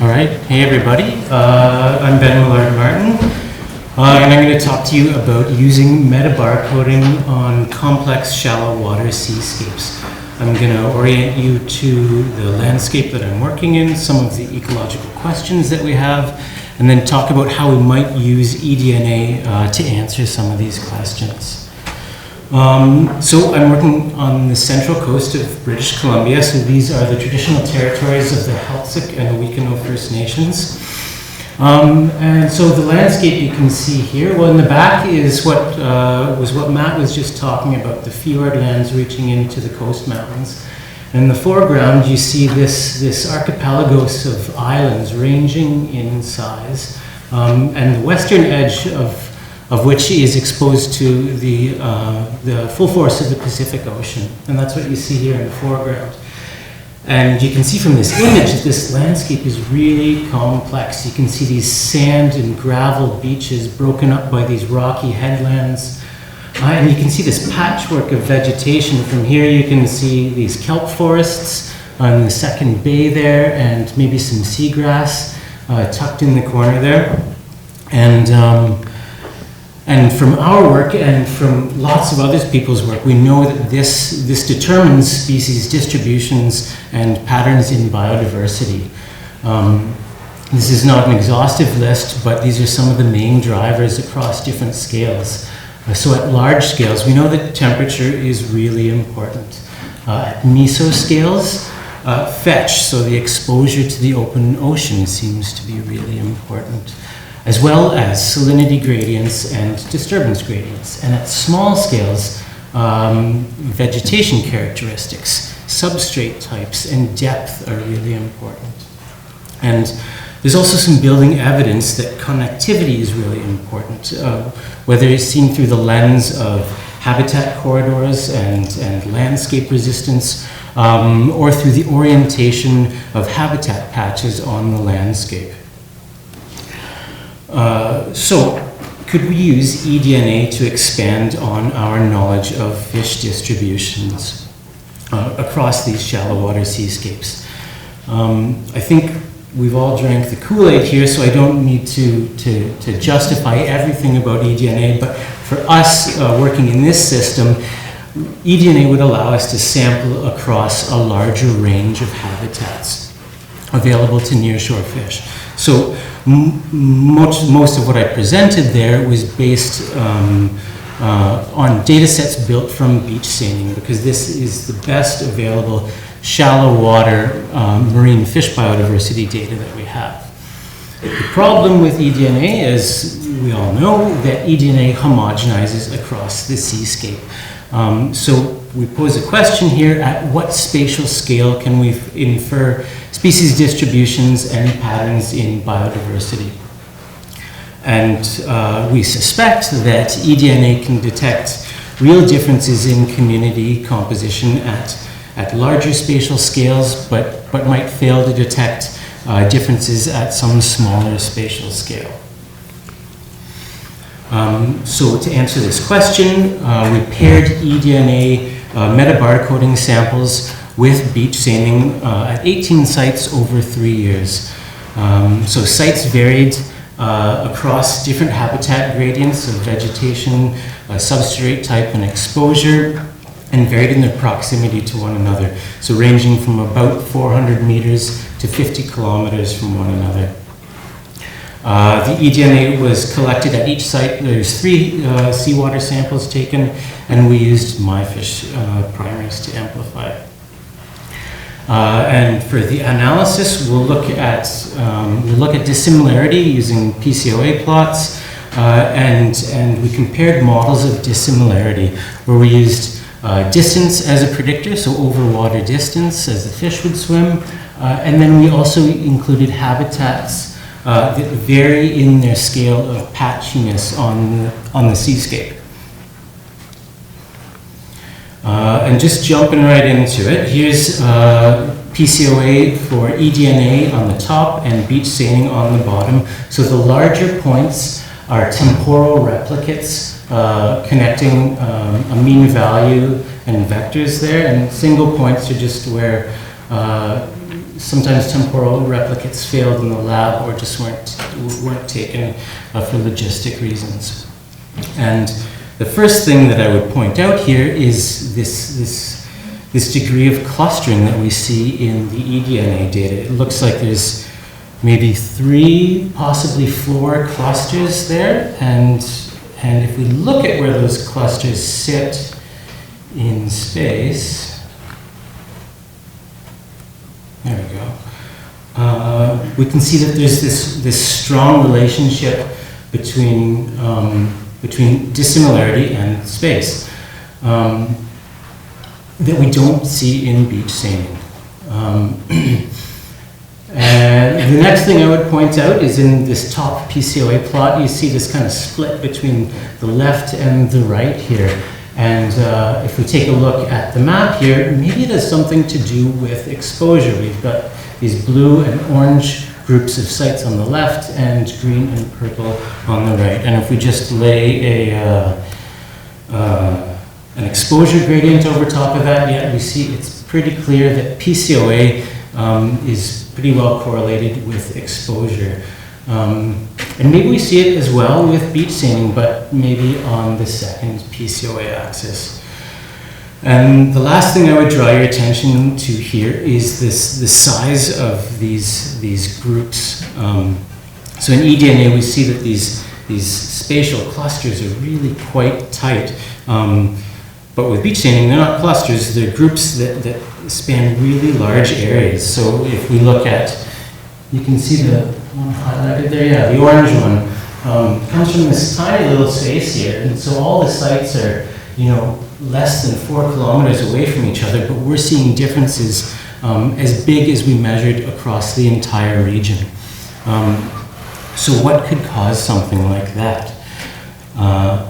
All right, hey everybody, I'm Millard-Martin, and I'm going to talk to you about using metabarcoding on complex shallow water seascapes. I'm going to orient you to the landscape that I'm working in, some of the ecological questions that we have, and then talk about how we might use eDNA to answer some of these questions. So I'm working on the central coast of British Columbia, so these are the traditional territories of the Heiltsuk and Owikano First Nations. And so the landscape you can see here, well in the back is what Matt was just talking about, the fjord lands reaching into the coast mountains. And in the foreground you see this archipelagos of islands ranging in size, and the western edge of which is exposed to the full force of the Pacific Ocean. And that's what you see here in the foreground. And you can see from this image that this landscape is really complex. You can see these sand and gravel beaches broken up by these rocky headlands. And you can see this patchwork of vegetation. From here you can see these kelp forests on the second bay there, and maybe some seagrass tucked in the corner there. And from our work and from lots of other people's work, we know that this determines species distributions and patterns in biodiversity. This is not an exhaustive list, but these are some of the main drivers across different scales. So at large scales, we know that temperature is really important. At mesoscales, fetch, so the exposure to the open ocean, seems to be really important, as well as salinity gradients and disturbance gradients. And at small scales, vegetation characteristics, substrate types, and depth are really important. And there's also some building evidence that connectivity is really important, whether it's seen through the lens of habitat corridors and landscape resistance, or through the orientation of habitat patches on the landscape. So, could we use eDNA to expand on our knowledge of fish distributions across these shallow water seascapes? I think we've all drank the Kool-Aid here, so I don't need to justify everything about eDNA, but for us working in this system, eDNA would allow us to sample across a larger range of habitats available to nearshore fish. So most of what I presented there was based on data sets built from beach seining, because this is the best available shallow water marine fish biodiversity data that we have. The problem with eDNA, as we all know, that eDNA homogenizes across the seascape. So we pose a question here: at what spatial scale can we infer species distributions and patterns in biodiversity? And we suspect that eDNA can detect real differences in community composition at larger spatial scales, but might fail to detect differences at some smaller spatial scale. So to answer this question, we paired eDNA metabarcoding samples with beach seining at 18 sites over 3 years. So sites varied across different habitat gradients of vegetation, substrate type, and exposure, and varied in their proximity to one another. So ranging from about 400 meters to 50 kilometers from one another. The eDNA was collected at each site. There's 3 seawater samples taken, and we used MyFish primers to amplify it. And for the analysis, we'll look at dissimilarity using PCOA plots, and we compared models of dissimilarity where we used distance as a predictor, so over water distance as the fish would swim, and then we also included habitats that vary in their scale of patchiness on the seascape. And just jumping right into it, here's PCOA for eDNA on the top and beach seining on the bottom. So the larger points are temporal replicates connecting a mean value and vectors there, and single points are just where sometimes temporal replicates failed in the lab or just weren't taken for logistic reasons. And the first thing that I would point out here is this degree of clustering that we see in the eDNA data. It looks like there's maybe 3, possibly 4 clusters there, and if we look at where those clusters sit in space, there we go. We can see that there's this strong relationship between dissimilarity and space that we don't see in beach seining. And the next thing I would point out is in this top PCOA plot, you see this kind of split between the left and the right here. And if we take a look at the map here, maybe it has something to do with exposure. We've got these blue and orange groups of sites on the left and green and purple on the right. And if we just lay an exposure gradient over top of that, yeah, we see it's pretty clear that PCOA is pretty well correlated with exposure. And maybe we see it as well with beach seining, but maybe on the second PCOA axis. And the last thing I would draw your attention to here is the size of these groups. So in eDNA, we see that these spatial clusters are really quite tight. But with beach seining, they're not clusters, they're groups that span really large areas. So if we look at, you can see the one highlighted there, yeah, the orange one, comes from this tiny little space here. And so all the sites are, less than 4 kilometers away from each other, but we're seeing differences as big as we measured across the entire region. So what could cause something like that?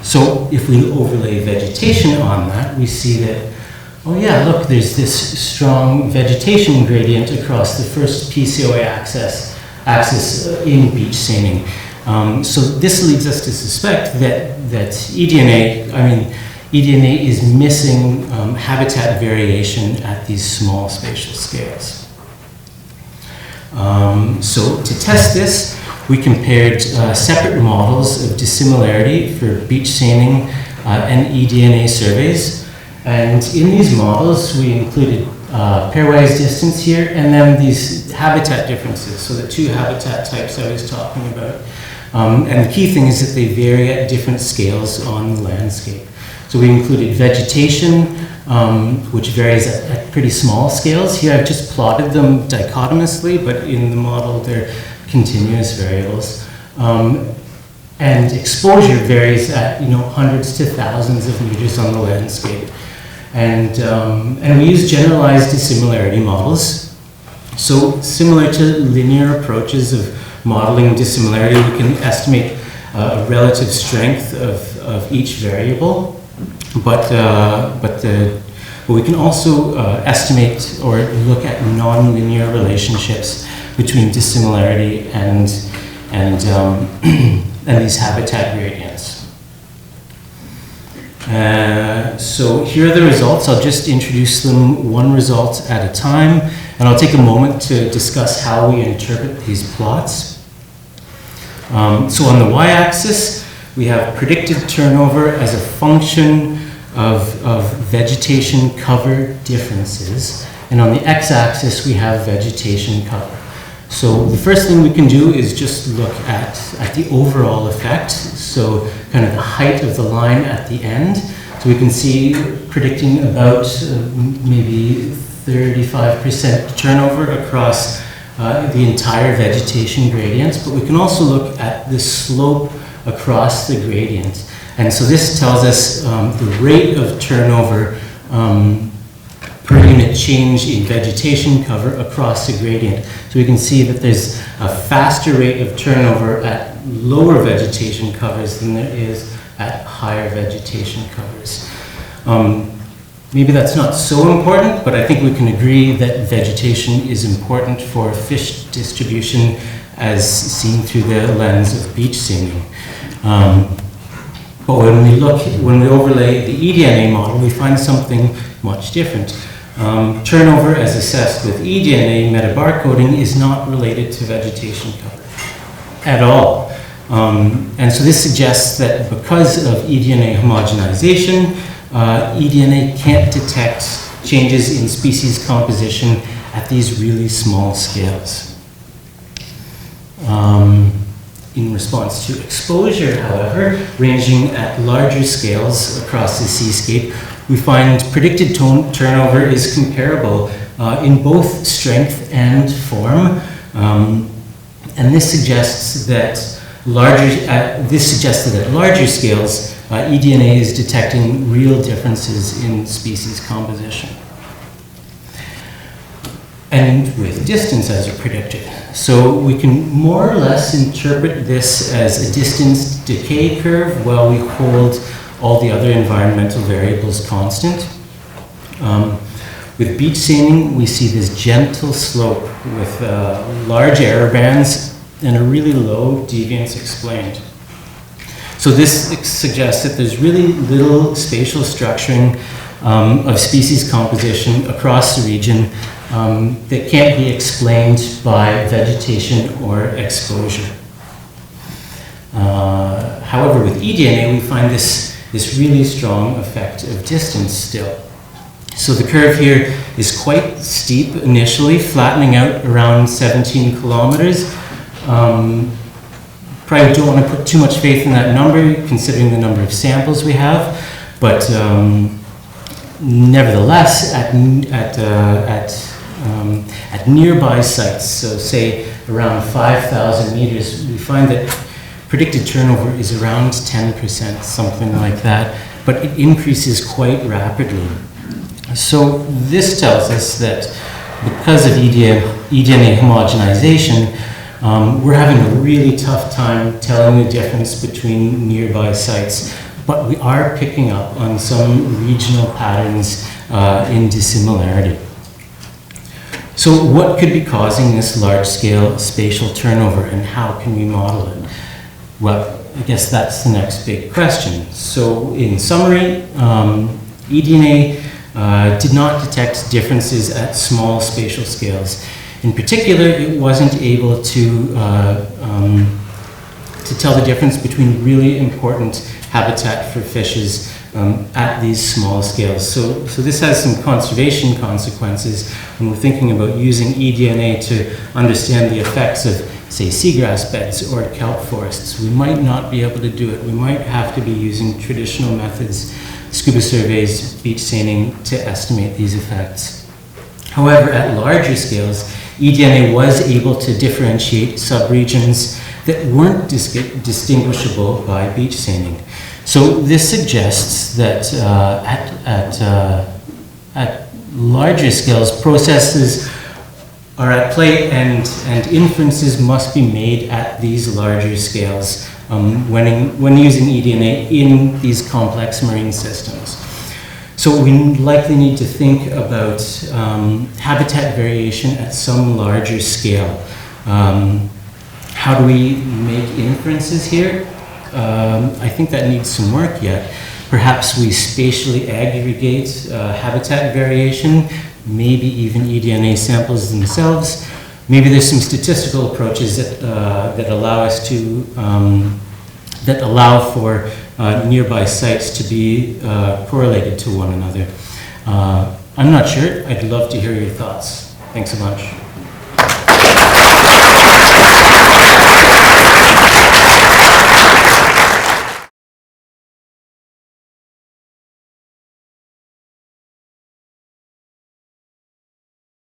So if we overlay vegetation on that, we see that, oh yeah, look, there's this strong vegetation gradient across the first PCOA axis in beach seining. So this leads us to suspect that eDNA is missing habitat variation at these small spatial scales. So to test this, we compared separate models of dissimilarity for beach seining and eDNA surveys. And in these models, we included pairwise distance here, and then these habitat differences, so the 2 habitat types I was talking about. And the key thing is that they vary at different scales on the landscape. So we included vegetation, which varies at pretty small scales. Here I've just plotted them dichotomously, but in the model they're continuous variables. And exposure varies at hundreds to thousands of meters on the landscape. And we use generalized dissimilarity models. So similar to linear approaches of modeling dissimilarity, we can estimate a relative strength of each variable. But we can also estimate or look at nonlinear relationships between dissimilarity and these habitat gradients. So here are the results. I'll just introduce them one result at a time, and I'll take a moment to discuss how we interpret these plots. So on the y-axis, we have predicted turnover as a function of vegetation cover differences, and on the x-axis, we have vegetation cover. So the first thing we can do is just look at the overall effect, so kind of the height of the line at the end. So we can see predicting about maybe 35% turnover across the entire vegetation gradients, but we can also look at the slope across the gradient. And so this tells us the rate of turnover per unit change in vegetation cover across the gradient. So we can see that there's a faster rate of turnover at lower vegetation covers than there is at higher vegetation covers. Maybe that's not so important, but I think we can agree that vegetation is important for fish distribution as seen through the lens of beach seining. But when we overlay the eDNA model, we find something much different. turnover as assessed with eDNA metabarcoding is not related to vegetation cover at all. And so this suggests that because of eDNA homogenization, eDNA can't detect changes in species composition at these really small scales. In response to exposure, however, ranging at larger scales across the seascape, we find predicted turnover is comparable in both strength and form, and this suggests that at larger scales, eDNA is detecting real differences in species composition. And with distance as a predictor. So we can more or less interpret this as a distance decay curve while we hold all the other environmental variables constant. With beach seining, we see this gentle slope with large error bands and a really low deviance explained. So this suggests that there's really little spatial structuring of species composition across the region that can't be explained by vegetation or exposure. However, with eDNA, we find this really strong effect of distance still. So the curve here is quite steep initially, flattening out around 17 kilometers. Probably don't want to put too much faith in that number, considering the number of samples we have, but nevertheless, at nearby sites, so say around 5,000 meters, we find that predicted turnover is around 10%, something like that, but it increases quite rapidly. So this tells us that because of eDNA homogenization, we're having a really tough time telling the difference between nearby sites, but we are picking up on some regional patterns in dissimilarity. So what could be causing this large-scale spatial turnover, and how can we model it? Well, I guess that's the next big question. So in summary, eDNA did not detect differences at small spatial scales. In particular, it wasn't able to tell the difference between really important habitat for fishes at these small scales. So this has some conservation consequences when we're thinking about using eDNA to understand the effects of, say, seagrass beds or kelp forests. We might not be able to do it. We might have to be using traditional methods, scuba surveys, beach seining, to estimate these effects. However, at larger scales, eDNA was able to differentiate subregions that weren't distinguishable by beach seining. So this suggests that at larger scales, processes are at play and inferences must be made at these larger scales when using eDNA in these complex marine systems. So we likely need to think about habitat variation at some larger scale. How do we make inferences here? I think that needs some work yet. Perhaps we spatially aggregate habitat variation, maybe even eDNA samples themselves. Maybe there's some statistical approaches that allow us to, that allow for nearby sites to be correlated to one another. I'm not sure. I'd love to hear your thoughts. Thanks so much.